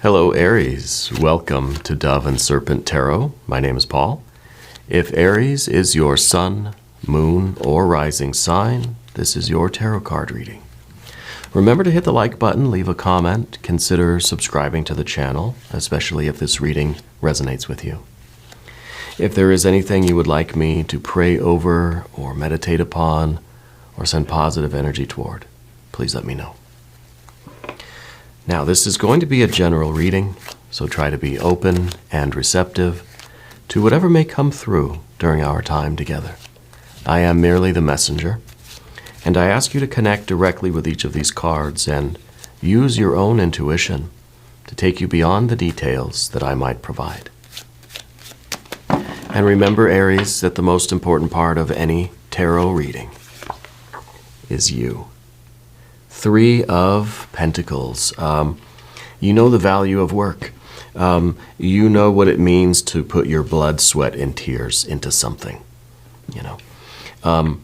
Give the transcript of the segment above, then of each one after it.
Hello Aries, welcome to Dove and Serpent Tarot. My name is Paul. If Aries is your sun, moon, or rising sign, this is your tarot card reading. Remember to hit the like button, leave a comment, consider subscribing to the channel, especially if this reading resonates with you. If there is anything you would like me to pray over or meditate upon or send positive energy toward, please let me know. Now, this is going to be a general reading, so try to be open and receptive to whatever may come through during our time together. I am merely the messenger, and I ask you to connect directly with each of these cards and use your own intuition to take you beyond the details that I might provide. And remember, Aries, that the most important part of any tarot reading is you. 3 of Pentacles. You know the value of work. You know what it means to put your blood, sweat, and tears into something. I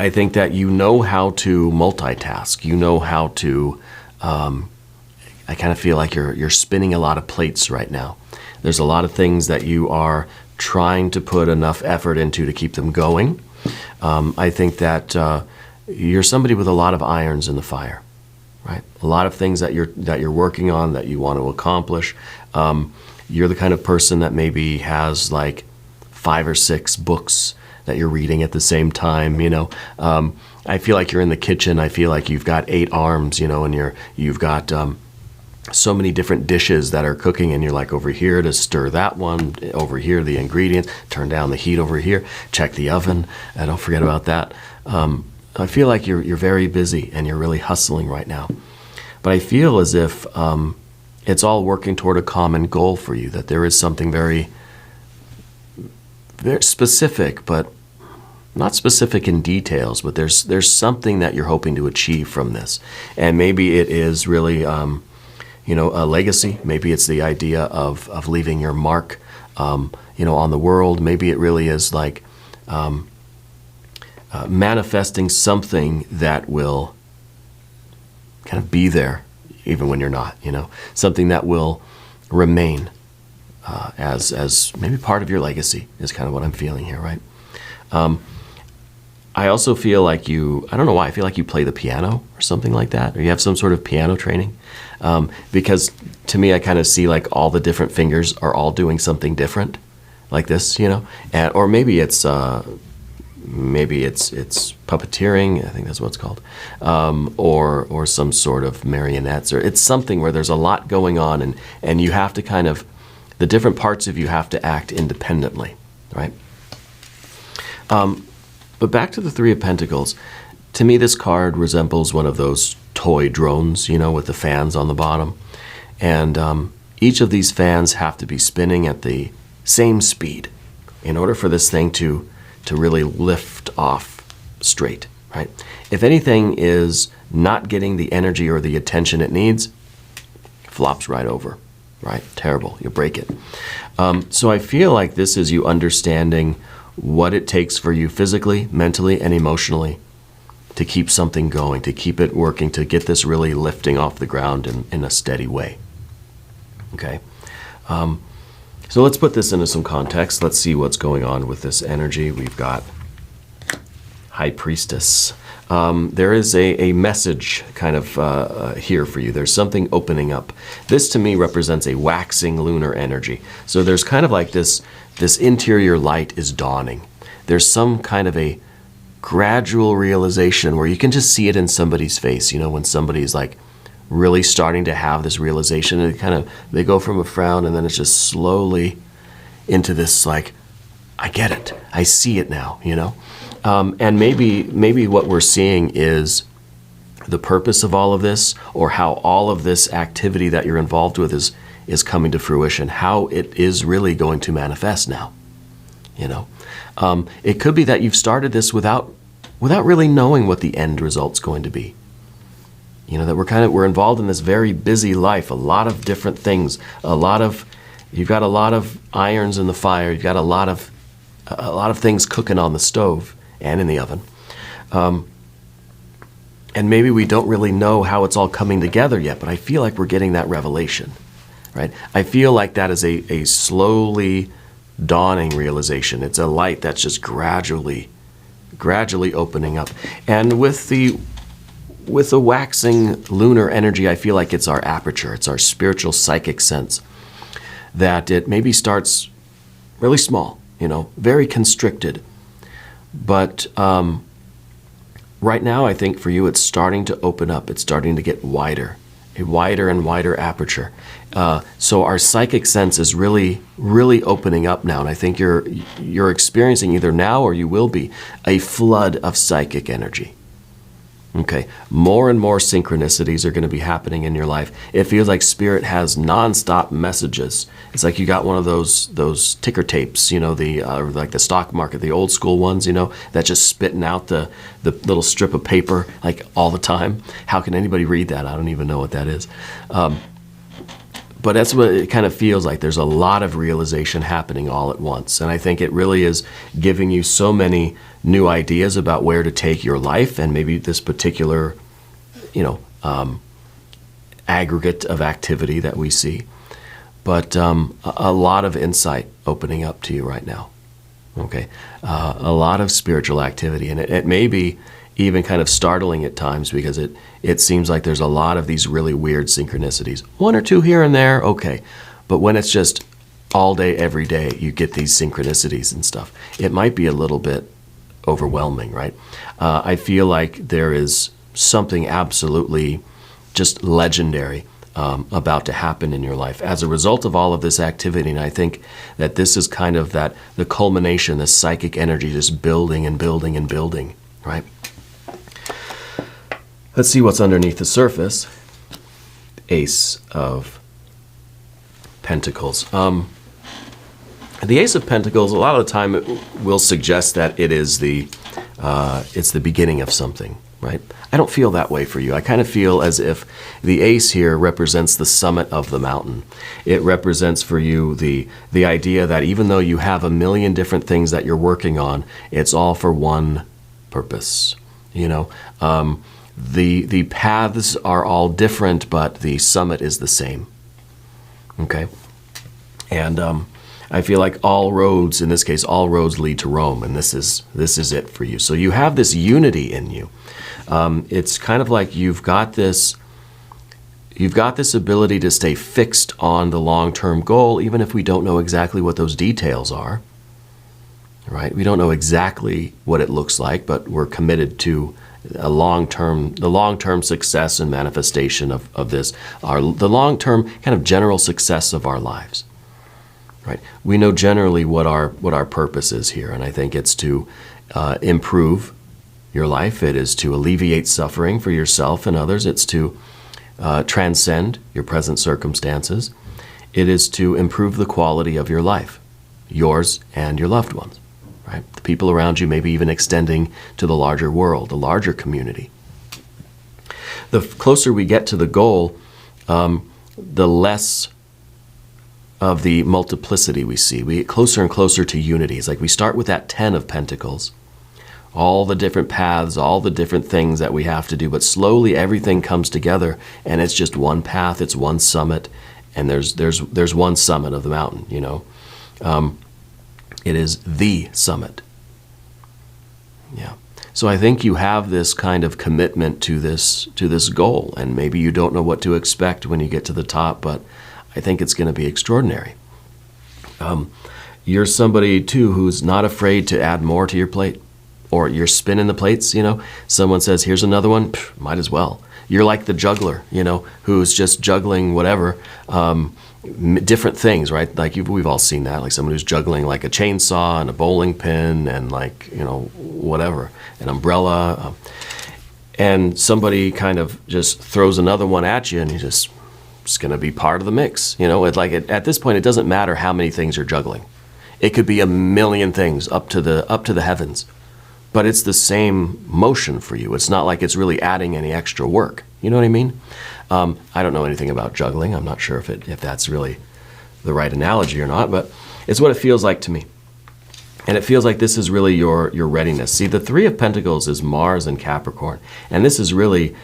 think that you know how to multitask. You know how to. I kind of feel like you're spinning a lot of plates right now. There's a lot of things that you are trying to put enough effort into to keep them going. I think that. You're somebody with a lot of irons in the fire, right? A lot of things that you're working on that you want to accomplish. You're the kind of person that maybe has like 5 or 6 books that you're reading at the same time. I feel like you're in the kitchen. I feel like you've got 8 arms, and you've got so many different dishes that are cooking, and you're like over here to stir that one, over here the ingredients, turn down the heat over here, check the oven, and don't forget about that. I feel like you're very busy and you're really hustling right now. But I feel as if it's all working toward a common goal for you, that there is something very, very specific, but not specific in details, but there's something that you're hoping to achieve from this. And maybe it is really, a legacy. Maybe it's the idea of leaving your mark, on the world. Maybe it really is like, manifesting something that will kind of be there even when you're not, something that will remain as maybe part of your legacy is kind of what I'm feeling here, right? I also feel like I don't know why, I feel like you play the piano or something like that, or you have some sort of piano training, because to me I kind of see like all the different fingers are all doing something different like this, or maybe it's puppeteering, I think that's what it's called, or some sort of marionettes, or it's something where there's a lot going on, and you have to kind of, the different parts of you have to act independently, right? But back to the 3 of Pentacles, to me this card resembles one of those toy drones, with the fans on the bottom, and each of these fans have to be spinning at the same speed in order for this thing to really lift off straight, right? If anything is not getting the energy or the attention it needs, flops right over, right? Terrible, you break it. So I feel like this is you understanding what it takes for you physically, mentally, and emotionally to keep something going, to keep it working, to get this really lifting off the ground in a steady way, okay? So let's put this into some context. Let's see what's going on with this energy. We've got High Priestess. There is a message kind of here for you. There's something opening up. This to me represents a waxing lunar energy. So there's kind of like this interior light is dawning. There's some kind of a gradual realization where you can just see it in somebody's face, when somebody's like really starting to have this realization, and they go from a frown and then it's just slowly into this like, I get it, I see it now, and maybe what we're seeing is the purpose of all of this, or how all of this activity that you're involved with is coming to fruition, how it is really going to manifest now. It could be that you've started this without really knowing what the end result's going to be. That we're involved in this very busy life, a lot of different things, you've got a lot of irons in the fire, you've got a lot of things cooking on the stove and in the oven. And maybe we don't really know how it's all coming together yet, but I feel like we're getting that revelation, right? I feel like that is a slowly dawning realization. It's a light that's just gradually opening up. And with the waxing lunar energy, I feel like it's our aperture, it's our spiritual psychic sense, that it maybe starts really small, very constricted. But right now, I think for you, it's starting to open up. It's starting to get wider, a wider and wider aperture. So our psychic sense is really, really opening up now. And I think you're experiencing, either now or you will be, a flood of psychic energy. Okay, more and more synchronicities are going to be happening in your life. It feels like Spirit has nonstop messages. It's like you got one of those ticker tapes, like the stock market, the old school ones, that just spitting out the little strip of paper like all the time. How can anybody read that? I don't even know what that is. But that's what it kind of feels like. There's a lot of realization happening all at once. And I think it really is giving you so many new ideas about where to take your life and maybe this particular, aggregate of activity that we see. But a lot of insight opening up to you right now. Okay, a lot of spiritual activity. And it may be even kind of startling at times, because it seems like there's a lot of these really weird synchronicities. One or two here and there, okay. But when it's just all day, every day, you get these synchronicities and stuff, it might be a little bit overwhelming, right? I feel like there is something absolutely just legendary about to happen in your life as a result of all of this activity. And I think that this is kind of the culmination, the psychic energy just building and building and building, right? Let's see what's underneath the surface. Ace of Pentacles. The Ace of Pentacles, a lot of the time, it will suggest that it's the beginning of something, right? I don't feel that way for you. I kind of feel as if the Ace here represents the summit of the mountain. It represents for you the idea that even though you have a million different things that you're working on, it's all for one purpose, The paths are all different, but the summit is the same. Okay? And I feel like all roads, in this case, all roads lead to Rome, and this is it for you. So you have this unity in you. It's kind of like you've got this ability to stay fixed on the long-term goal, even if we don't know exactly what those details are. Right? We don't know exactly what it looks like, but we're committed to the long-term success and manifestation of this, the long-term kind of general success of our lives. Right? We know generally what our purpose is here, and I think it's to improve your life. It is to alleviate suffering for yourself and others. It's to transcend your present circumstances. It is to improve the quality of your life, yours and your loved ones. Right? The people around you, maybe even extending to the larger world, the larger community. The closer we get to the goal, the less of the multiplicity we see. We get closer and closer to unity. It's like we start with that 10 of Pentacles, all the different paths, all the different things that we have to do, but slowly everything comes together, and it's just one path, it's one summit, and there's one summit of the mountain, It is the summit. Yeah. So I think you have this kind of commitment to this goal, and maybe you don't know what to expect when you get to the top, but I think it's going to be extraordinary. You're somebody too who's not afraid to add more to your plate, or you're spinning the plates. Someone says, "Here's another one." Might as well. You're like the juggler, who's just juggling whatever. Different things, right? Like we've all seen that, like someone who's juggling like a chainsaw and a bowling pin and whatever, an umbrella, and somebody kind of just throws another one at you, and it's going to be part of the mix. At this point, it doesn't matter how many things you're juggling. It could be a million things up to the heavens, but it's the same motion for you. It's not like it's really adding any extra work. You know what I mean? I don't know anything about juggling. I'm not sure if that's really the right analogy or not, but it's what it feels like to me. And it feels like this is really your readiness. See, the 3 of Pentacles is Mars and Capricorn, and this is really,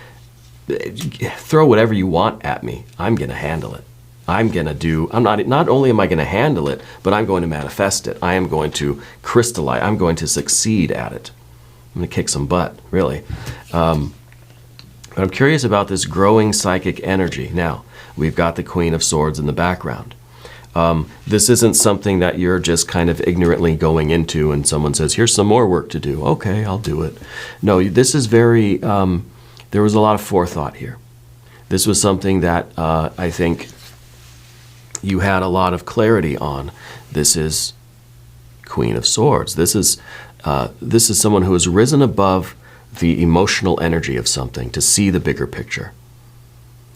throw whatever you want at me. I'm going to handle it. I'm not only am I going to handle it, but I'm going to manifest it. I am going to crystallize. I'm going to succeed at it. I'm going to kick some butt, really. But I'm curious about this growing psychic energy. Now, we've got the Queen of Swords in the background. This isn't something that you're just kind of ignorantly going into and someone says, here's some more work to do. Okay, I'll do it. No, this is very, there was a lot of forethought here. This was something that I think you had a lot of clarity on. This is Queen of Swords. This is someone who has risen above the emotional energy of something to see the bigger picture.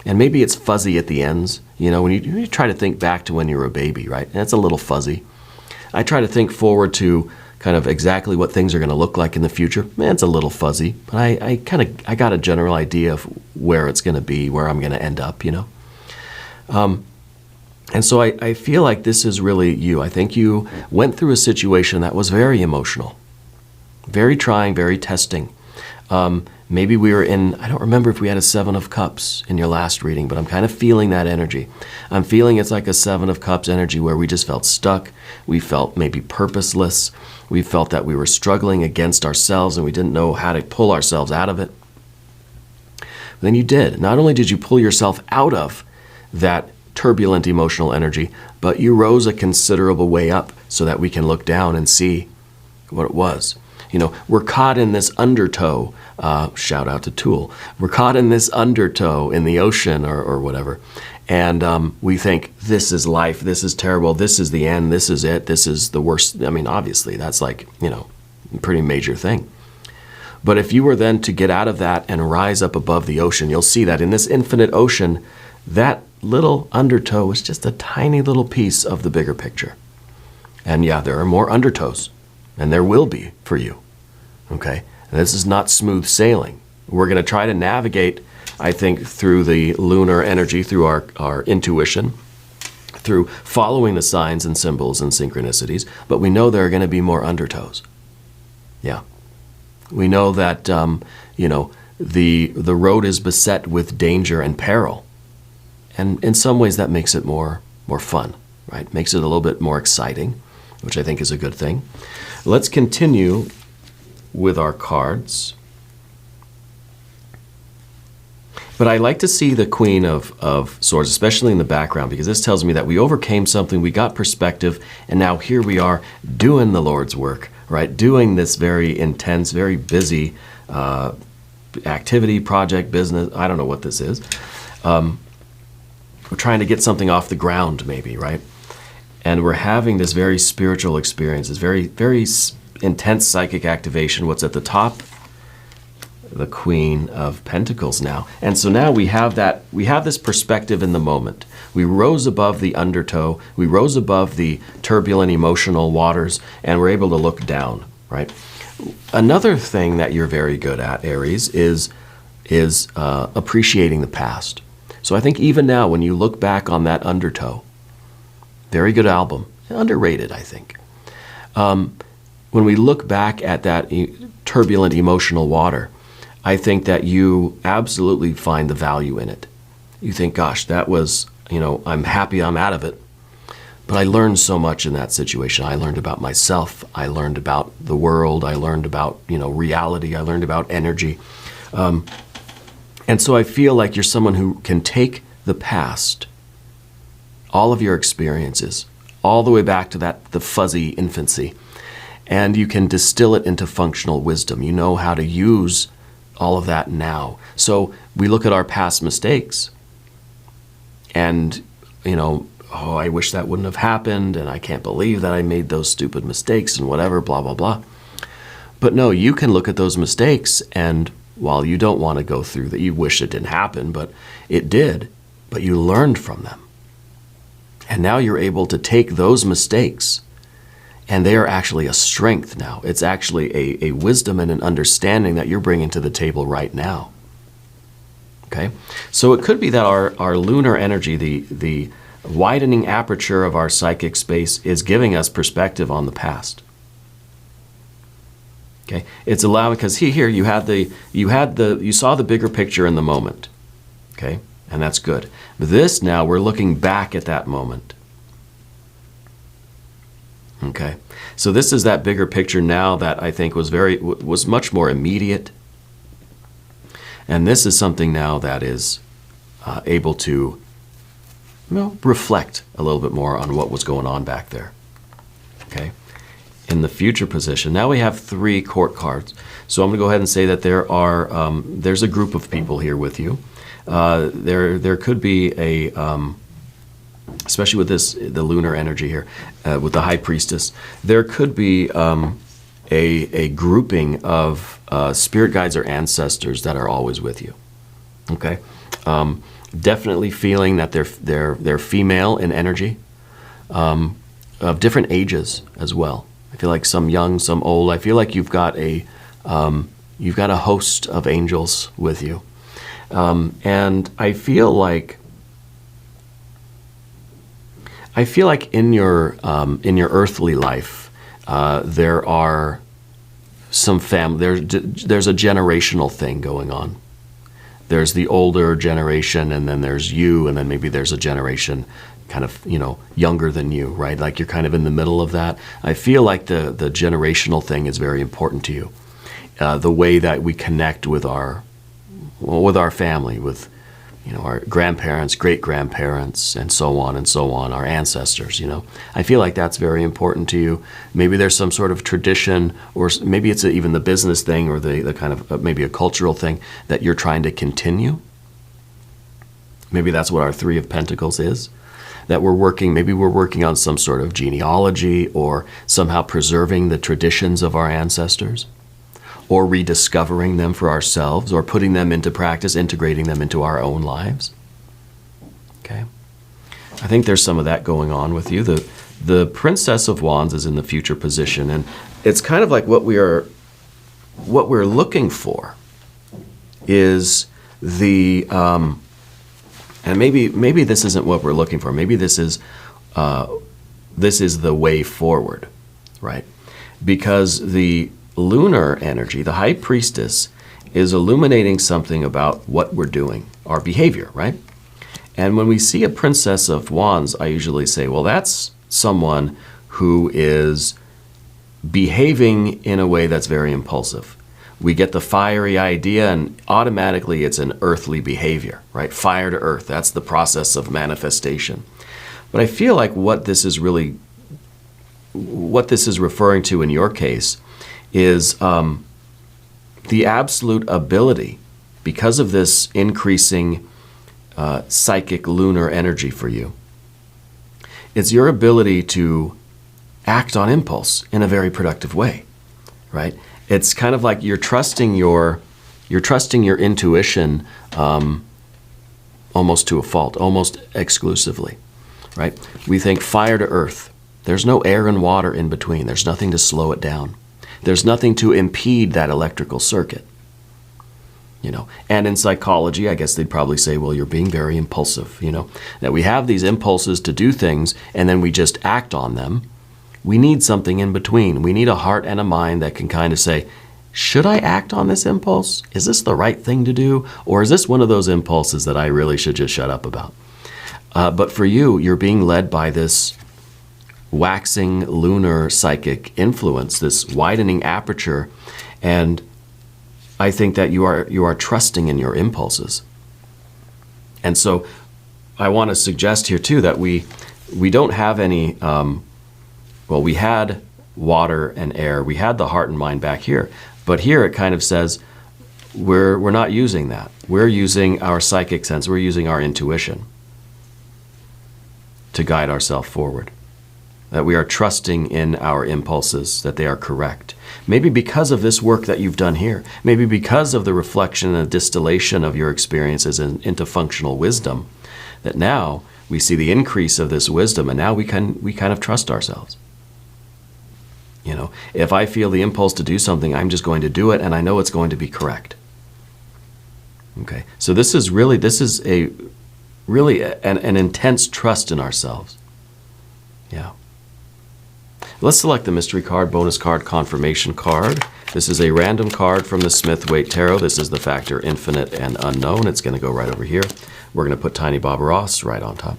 And maybe it's fuzzy at the ends. You know, when you try to think back to when you were a baby, right? And it's a little fuzzy. I try to think forward to kind of exactly what things are going to look like in the future. Man, it's a little fuzzy, but I got a general idea of where it's going to be, where I'm going to end up, you know. And so I feel like this is really you. I think you went through a situation that was very emotional, very trying, very testing. Maybe we were in, I don't remember if we had a Seven of Cups in your last reading, but I'm kind of feeling that energy. I'm feeling it's like a Seven of Cups energy where we just felt stuck. We felt maybe purposeless. We felt that we were struggling against ourselves and we didn't know how to pull ourselves out of it. But then you did. Not only did you pull yourself out of that turbulent emotional energy, but you rose a considerable way up so that we can look down and see what it was. You know, we're caught in this undertow, shout out to Tool, we're caught in this undertow in the ocean or whatever, and we think, this is life, this is terrible, this is the end, this is it, this is the worst. I mean, obviously, that's like, you know, a pretty major thing. But if you were then to get out of that and rise up above the ocean, you'll see that in this infinite ocean, that little undertow is just a tiny little piece of the bigger picture. And yeah, there are more undertows. And there will be for you, okay? And this is not smooth sailing. We're going to try to navigate, I think, through the lunar energy, through our intuition, through following the signs and symbols and synchronicities, but we know there are going to be more undertows. Yeah. We know that, you know, the road is beset with danger and peril. And in some ways that makes it more fun, right? Makes it a little bit more exciting, which I think is a good thing. Let's continue with our cards. But I like to see the Queen of Swords, especially in the background, because this tells me that we overcame something, we got perspective, and now here we are doing the Lord's work, right? Doing this very intense, very busy activity, project, business, I don't know what this is. We're trying to get something off the ground maybe, right? And we're having this very spiritual experience, this very, very intense psychic activation. What's at the top? The Queen of Pentacles now. And so now we have this perspective in the moment. We rose above the undertow, we rose above the turbulent emotional waters, and we're able to look down, right? Another thing that you're very good at, Aries, is appreciating the past. So I think even now when you look back on that undertow, very good album, underrated, I think. When we look back at that turbulent emotional water, I think that you absolutely find the value in it. You think, gosh, that was, you know, I'm happy I'm out of it. But I learned so much in that situation. I learned about myself. I learned about the world. I learned about, you know, reality. I learned about energy. And so I feel like you're someone who can take the past, all of your experiences, all the way back to the fuzzy infancy, and you can distill it into functional wisdom. You know how to use all of that now. So we look at our past mistakes and, you know, oh, I wish that wouldn't have happened, and I can't believe that I made those stupid mistakes and whatever, blah, blah, blah. But no, you can look at those mistakes, and while you don't want to go through that, you wish it didn't happen, but it did, but you learned from them. And now you're able to take those mistakes, and they are actually a strength now. It's actually a wisdom and an understanding that you're bringing to the table right now. Okay? So it could be that our lunar energy, the widening aperture of our psychic space, is giving us perspective on the past. Okay? It's allowing, because here you saw the bigger picture in the moment. Okay? And that's good. This now, we're looking back at that moment. Okay, so this is that bigger picture now that I think was much more immediate. And this is something now that is able to reflect a little bit more on what was going on back there. Okay, in the future position, now we have 3 court cards. So I'm going to go ahead and say that there's a group of people here with you. There could be especially with the lunar energy here, with the High Priestess, there could be a grouping of spirit guides or ancestors that are always with you. Okay, definitely feeling that they're female in energy, of different ages as well. I feel like some young, some old. I feel like you've got a host of angels with you, and I feel like in your earthly life, there are some there's a generational thing going on. There's the older generation, and then there's you, and then maybe there's a generation kind of, younger than you, right? Like you're kind of in the middle of that. I feel like the generational thing is very important to you. The way that we connect with our family, with our grandparents, great-grandparents, and so on, our ancestors, I feel like that's very important to you. Maybe there's some sort of tradition, or maybe it's even the business thing, or the kind of maybe a cultural thing that you're trying to continue. Maybe that's what our 3 of Pentacles is, that maybe we're working on some sort of genealogy, or somehow preserving the traditions of our ancestors, or rediscovering them for ourselves, or putting them into practice, integrating them into our own lives. Okay, I think there's some of that going on with you. The Princess of Wands is in the future position, and it's kind of like what we're looking for is the and maybe this isn't what we're looking for. Maybe this is the way forward, right? Because the lunar energy, the High Priestess, is illuminating something about what we're doing, our behavior, right? And when we see a Princess of Wands, I usually say, well, that's someone who is behaving in a way that's very impulsive. We get the fiery idea, and automatically it's an earthly behavior, right? Fire to earth, that's the process of manifestation. But I feel like what this is referring to in your case is the absolute ability, because of this increasing psychic lunar energy for you, it's your ability to act on impulse in a very productive way, right? It's kind of like you're trusting your intuition almost to a fault, almost exclusively, right? We think fire to earth. There's no air and water in between. There's nothing to slow it down. There's nothing to impede that electrical circuit, And in psychology, I guess they'd probably say, well, you're being very impulsive, That we have these impulses to do things, and then we just act on them. We need something in between. We need a heart and a mind that can kind of say, should I act on this impulse? Is this the right thing to do? Or is this one of those impulses that I really should just shut up about? But for you, you're being led by this waxing lunar psychic influence, this widening aperture, and I think that you are trusting in your impulses. And so I want to suggest here too that we don't have any, we had water and air, we had the heart and mind back here, but here it kind of says we're not using that. We're using our psychic sense, we're using our intuition to guide ourselves forward. That we are trusting in our impulses, that they are correct. Maybe because of this work that you've done here, maybe because of the reflection and distillation of your experiences into functional wisdom, that now we see the increase of this wisdom, and now we kind of trust ourselves. If I feel the impulse to do something, I'm just going to do it, and I know it's going to be correct. Okay, so this is an intense trust in ourselves. Yeah. Let's select the mystery card, bonus card, confirmation card. This is a random card from the Smith-Waite Tarot. This is the factor infinite and unknown. It's going to go right over here. We're going to put Tiny Bob Ross right on top.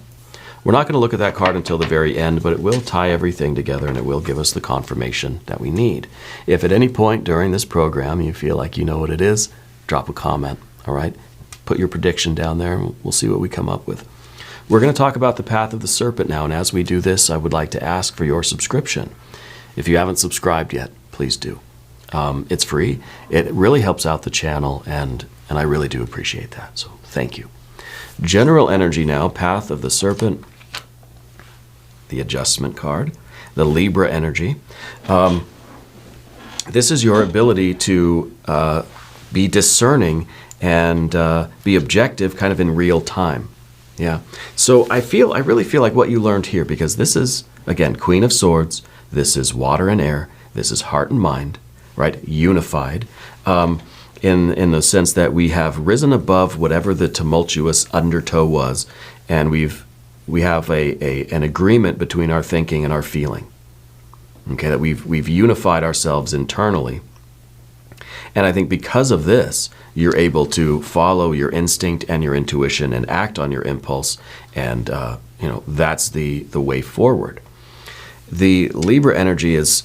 We're not going to look at that card until the very end, but it will tie everything together and it will give us the confirmation that we need. If at any point during this program you feel like you know what it is, drop a comment, all right? Put your prediction down there and we'll see what we come up with. We're going to talk about the path of the serpent now, and as we do this, I would like to ask for your subscription. If you haven't subscribed yet, please do. It's free. It really helps out the channel, and I really do appreciate that, so thank you. General energy now, path of the serpent, the adjustment card, the Libra energy. This is your ability to be discerning and be objective kind of in real time. Yeah. So I really feel like what you learned here, because this is, again, Queen of Swords, this is water and air, this is heart and mind, right? Unified. In the sense that we have risen above whatever the tumultuous undertow was, and we have an agreement between our thinking and our feeling. Okay, that we've unified ourselves internally. And I think because of this, you're able to follow your instinct and your intuition and act on your impulse, and that's the way forward. The Libra energy is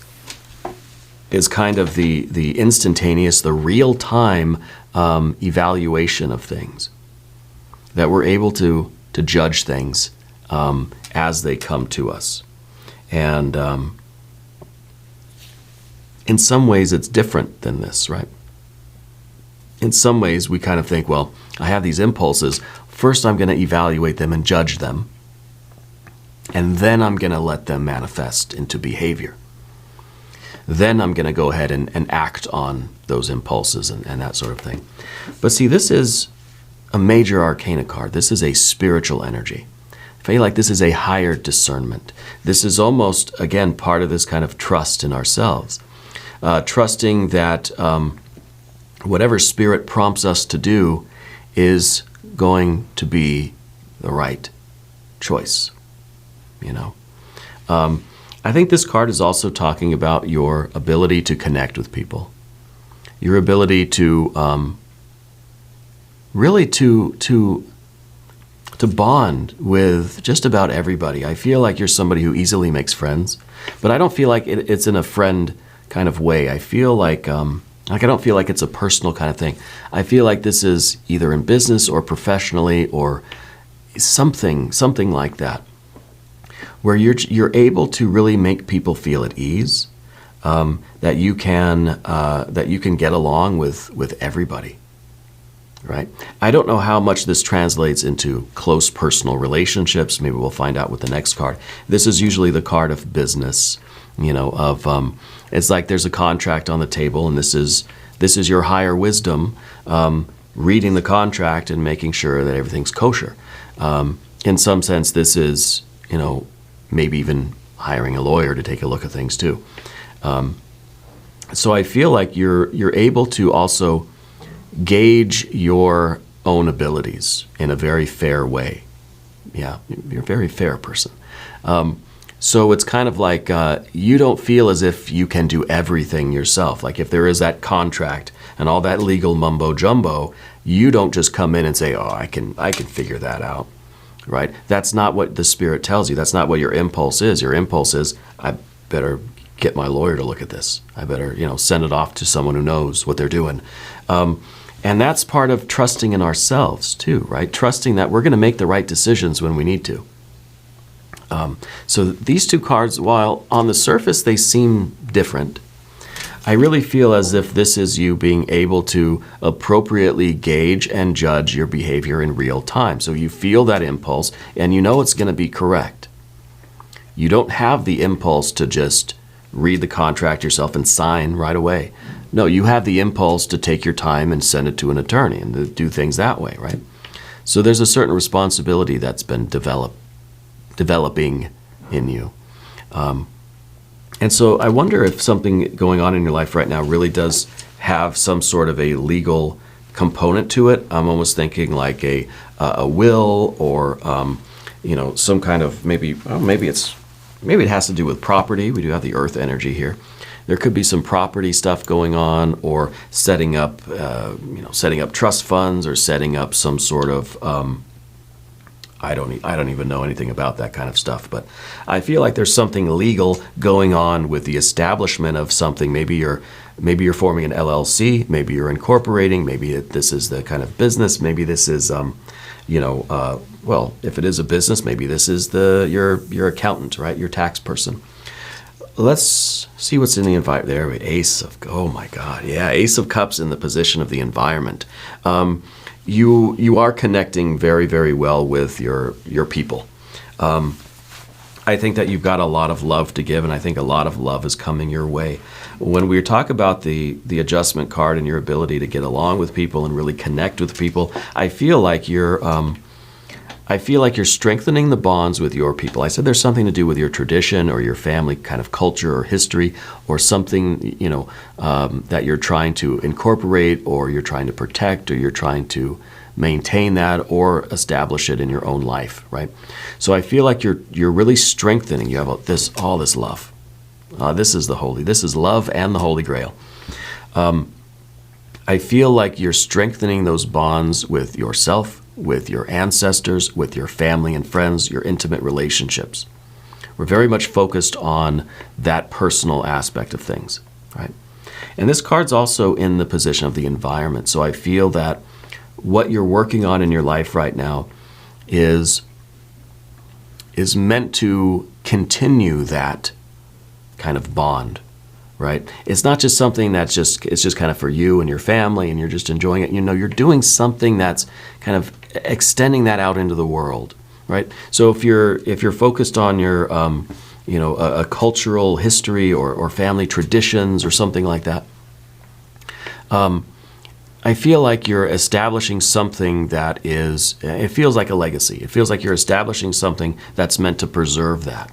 kind of the instantaneous, the real-time evaluation of things, that we're able to judge things as they come to us. And in some ways it's different than this, right? In some ways we kind of think, well, I have these impulses. First I'm going to evaluate them and judge them, and then I'm going to let them manifest into behavior. Then I'm going to go ahead and act on those impulses and that sort of thing. But see, this is a major arcana card. This is a spiritual energy. I feel like this is a higher discernment. This is almost, again, part of this kind of trust in ourselves. Trusting that whatever spirit prompts us to do is going to be the right choice, I think this card is also talking about your ability to connect with people, your ability to really to bond with just about everybody. I feel like you're somebody who easily makes friends, but I don't feel like it's in a friend kind of way. I feel like I don't feel like it's a personal kind of thing. I feel like this is either in business or professionally or something like that, where you're able to really make people feel at ease, that you can get along with everybody, right? I don't know how much this translates into close personal relationships. Maybe we'll find out with the next card. This is usually the card of business, it's like there's a contract on the table, and this is your higher wisdom reading the contract and making sure that everything's kosher. In some sense, this is, maybe even hiring a lawyer to take a look at things too. So I feel like you're able to also gauge your own abilities in a very fair way. Yeah, you're a very fair person. So it's kind of like you don't feel as if you can do everything yourself. Like if there is that contract and all that legal mumbo jumbo, you don't just come in and say, "Oh, I can figure that out." Right? That's not what the spirit tells you. That's not what your impulse is. Your impulse is, I better get my lawyer to look at this. I better, send it off to someone who knows what they're doing. And that's part of trusting in ourselves too, right? Trusting that we're going to make the right decisions when we need to. So these two cards, while on the surface they seem different, I really feel as if this is you being able to appropriately gauge and judge your behavior in real time. So you feel that impulse and you know it's going to be correct. You don't have the impulse to just read the contract yourself and sign right away. No, you have the impulse to take your time and send it to an attorney and to do things that way, right? So there's a certain responsibility that's been developing in you. And so I wonder if something going on in your life right now really does have some sort of a legal component to it. I'm almost thinking like a will or some kind of maybe it has to do with property. We do have the earth energy here. There could be some property stuff going on, or setting up trust funds, or setting up some sort of I don't even know anything about that kind of stuff, but I feel like there's something legal going on with the establishment of something. Maybe you're forming an LLC, maybe you're incorporating, maybe this is the kind of business, maybe this is well, if it is a business, maybe this is your accountant, right? Your tax person. Let's see what's in the environment. There, oh my God, yeah, Ace of Cups in the position of the environment. You are connecting very, very well with your people. I think that you've got a lot of love to give, and I think a lot of love is coming your way. When we talk about the adjustment card and your ability to get along with people and really connect with people, I feel like you're strengthening the bonds with your people. I said there's something to do with your tradition or your family kind of culture or history or something, that you're trying to incorporate or you're trying to protect or you're trying to maintain that or establish it in your own life, right? So I feel like you're really strengthening. You have all this love. This is love and the Holy Grail. I feel like you're strengthening those bonds with yourself, with your ancestors, with your family and friends, your intimate relationships. We're very much focused on that personal aspect of things, right? And this card's also in the position of the environment. So I feel that what you're working on in your life right now is meant to continue that kind of bond, right? It's not just something it's just kind of for you and your family and you're just enjoying it. You're doing something that's kind of extending that out into the world, right? So if you're focused on your a cultural history or family traditions or something like that, I feel like you're establishing something that it feels like a legacy. It feels like you're establishing something that's meant to preserve that,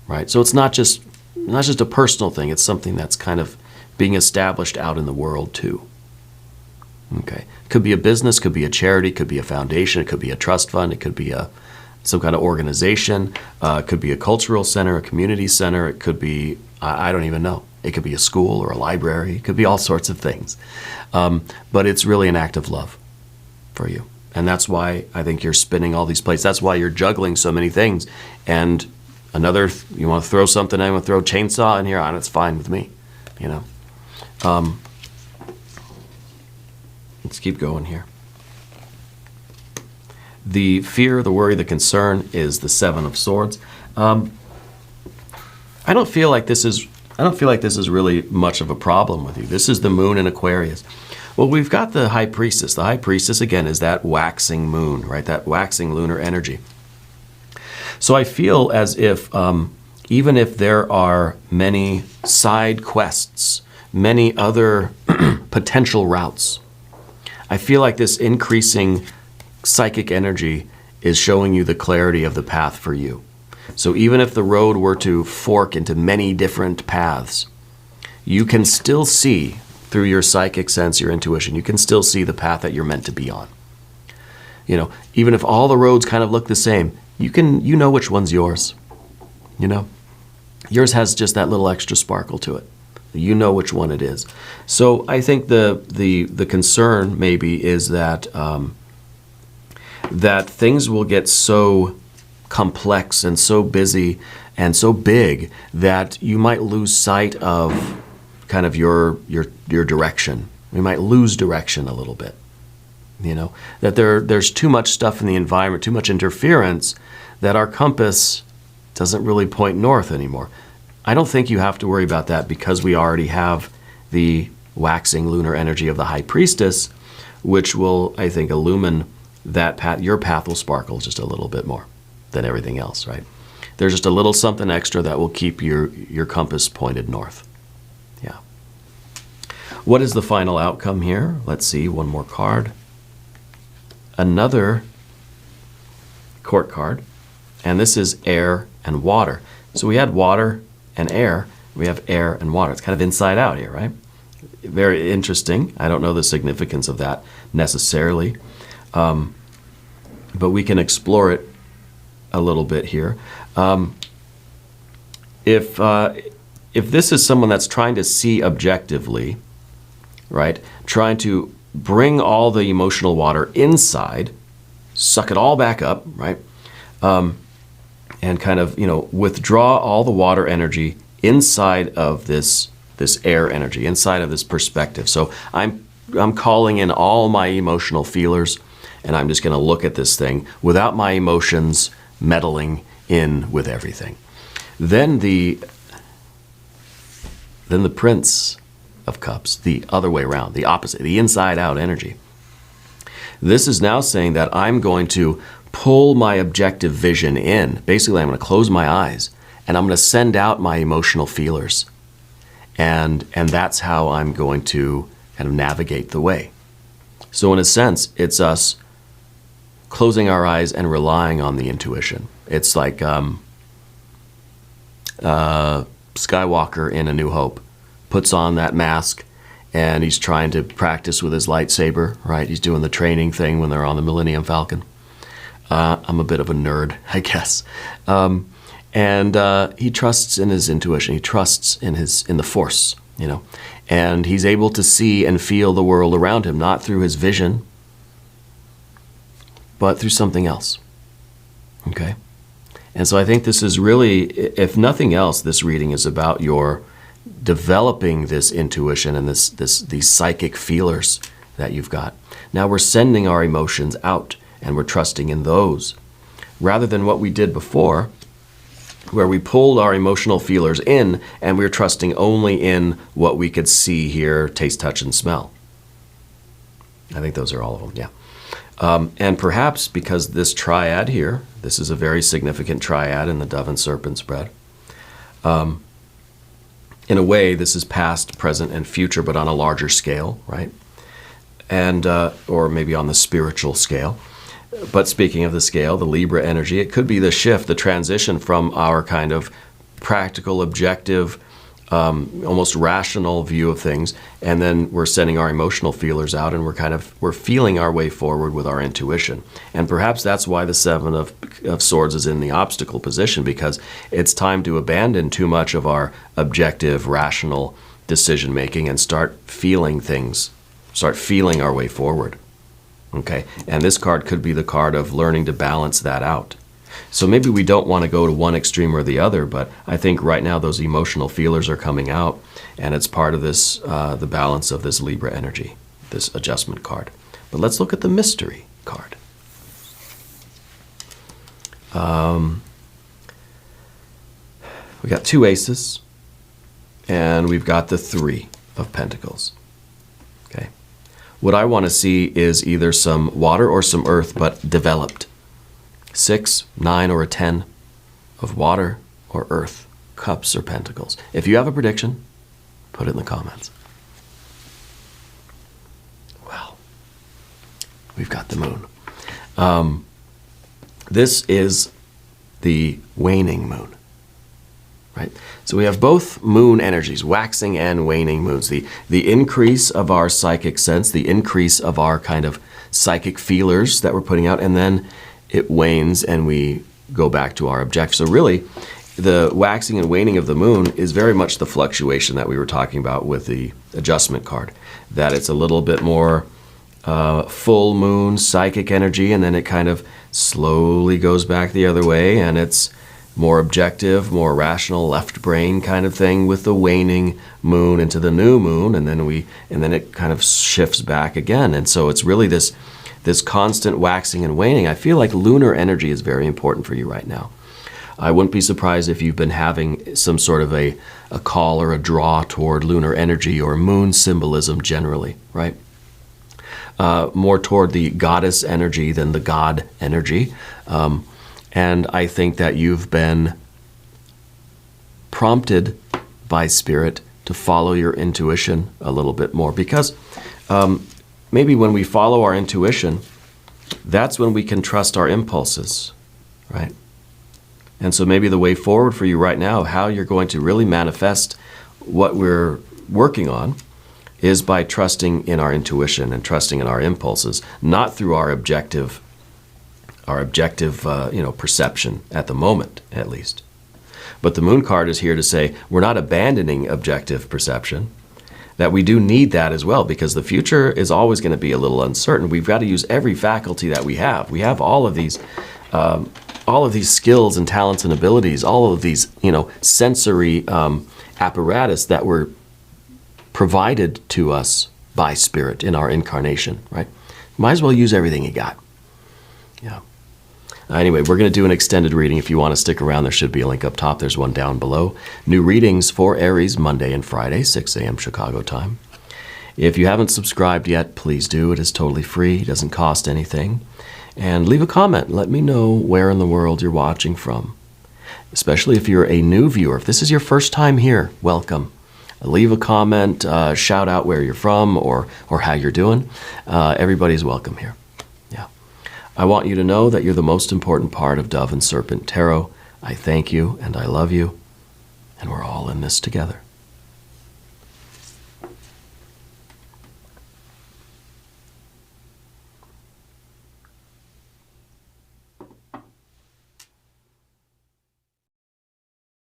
right? So it's not just a personal thing. It's something that's kind of being established out in the world too. Okay. Could be a business, could be a charity, could be a foundation, it could be a trust fund, it could be some kind of organization, it could be a cultural center, a community center, it could be, I don't even know. It could be a school or a library, it could be all sorts of things. But it's really an act of love for you. And that's why I think you're spinning all these plates. That's why you're juggling so many things. And you want to throw something, I want to throw a chainsaw in here, and it's fine with me, Let's keep going here. The fear, the worry, the concern is the Seven of Swords. I don't feel like this is really much of a problem with you. This is the moon in Aquarius. Well, we've got the High Priestess. The High Priestess, again, is that waxing moon, right? That waxing lunar energy. So I feel as if even if there are many side quests, many other potential routes, I feel like this increasing psychic energy is showing you the clarity of the path for you. So even if the road were to fork into many different paths, you can still see through your psychic sense, your intuition, you can still see the path that you're meant to be on. Even if all the roads kind of look the same, you know which one's yours. Yours has just that little extra sparkle to it. You know which one it is. So I think the concern maybe is that that things will get so complex and so busy and so big that you might lose sight of kind of your direction. We might lose direction a little bit. That there's too much stuff in the environment, too much interference, that our compass doesn't really point north anymore. I don't think you have to worry about that because we already have the waxing lunar energy of the High Priestess, which will, I think, illumine that path. Your path will sparkle just a little bit more than everything else, right? There's just a little something extra that will keep your compass pointed north. Yeah. What is the final outcome here? Let's see, one more card. Another court card, and this is air and water. So we had water and air, we have air and water. It's kind of inside out here, right? Very interesting. I don't know the significance of that necessarily, but we can explore it a little bit here. If this is someone that's trying to see objectively, right, trying to bring all the emotional water inside, suck it all back up, right? And kind of, withdraw all the water energy inside of this air energy, inside of this perspective. So I'm calling in all my emotional feelers, and I'm just going to look at this thing without my emotions meddling in with everything. Then the Prince of Cups, the other way around, the opposite, the inside out energy. This is now saying that I'm going to pull my objective vision in. Basically, I'm going to close my eyes and I'm going to send out my emotional feelers. And that's how I'm going to kind of navigate the way. So in a sense, it's us closing our eyes and relying on the intuition. It's like Skywalker in A New Hope puts on that mask and he's trying to practice with his lightsaber, right? He's doing the training thing when they're on the Millennium Falcon. I'm a bit of a nerd, I guess. And he trusts in his intuition. He trusts in the Force, and he's able to see and feel the world around him, not through his vision, but through something else. Okay? And so I think this is really, if nothing else, this reading is about your developing this intuition and these psychic feelers that you've got. Now we're sending our emotions out and we're trusting in those, rather than what we did before, where we pulled our emotional feelers in and we were trusting only in what we could see, hear, taste, touch, and smell. I think those are all of them, yeah. And perhaps because this triad here, this is a very significant triad in the Dove and Serpent spread. In a way, this is past, present, and future, but on a larger scale, right? And or maybe on the spiritual scale. But speaking of the scale, the Libra energy, it could be the shift, the transition from our kind of practical, objective, almost rational view of things, and then we're sending our emotional feelers out, and we're feeling our way forward with our intuition. And perhaps that's why the Seven of Swords is in the obstacle position, because it's time to abandon too much of our objective, rational decision making and start feeling things, start feeling our way forward. Okay, and this card could be the card of learning to balance that out. So maybe we don't want to go to one extreme or the other, but I think right now those emotional feelers are coming out, and it's part of this, the balance of this Libra energy, this adjustment card. But let's look at the mystery card. We got two aces, and we've got the Three of Pentacles. Okay. What I want to see is either some water or some earth, but developed. 6, 9, or a 10 of water or earth, cups or pentacles. If you have a prediction, put it in the comments. Well, we've got the moon. This is the waning moon, right? So we have both moon energies, waxing and waning moons. The increase of our psychic sense, the increase of our kind of psychic feelers that we're putting out, and then it wanes and we go back to our objective. So really, the waxing and waning of the moon is very much the fluctuation that we were talking about with the adjustment card, that it's a little bit more full moon psychic energy, and then it kind of slowly goes back the other way, and it's more objective, more rational, left brain kind of thing with the waning moon into the new moon, and then it kind of shifts back again. And so it's really this constant waxing and waning. I feel like lunar energy is very important for you right now. I wouldn't be surprised if you've been having some sort of a call or a draw toward lunar energy or moon symbolism generally, right? More toward the goddess energy than the god energy. And I think that you've been prompted by Spirit to follow your intuition a little bit more, because maybe when we follow our intuition, that's when we can trust our impulses, right? And so maybe the way forward for you right now, how you're going to really manifest what we're working on, is by trusting in our intuition and trusting in our impulses, not through our objective perception at the moment, at least. But the moon card is here to say we're not abandoning objective perception. that we do need that as well, because the future is always going to be a little uncertain. We've got to use every faculty that we have. We have all of these skills and talents and abilities, all of these, sensory apparatus that were provided to us by Spirit in our incarnation, right? Might as well use everything you got. Yeah. Anyway, we're going to do an extended reading. If you want to stick around, there should be a link up top. There's one down below. New readings for Aries Monday and Friday, 6 a.m. Chicago time. If you haven't subscribed yet, please do. It is totally free. It doesn't cost anything. And leave a comment. Let me know where in the world you're watching from. Especially if you're a new viewer. If this is your first time here, welcome. Leave a comment, shout out where you're from or how you're doing. Everybody's welcome here. Yeah. I want you to know that you're the most important part of Dove and Serpent Tarot. I thank you and I love you, and we're all in this together.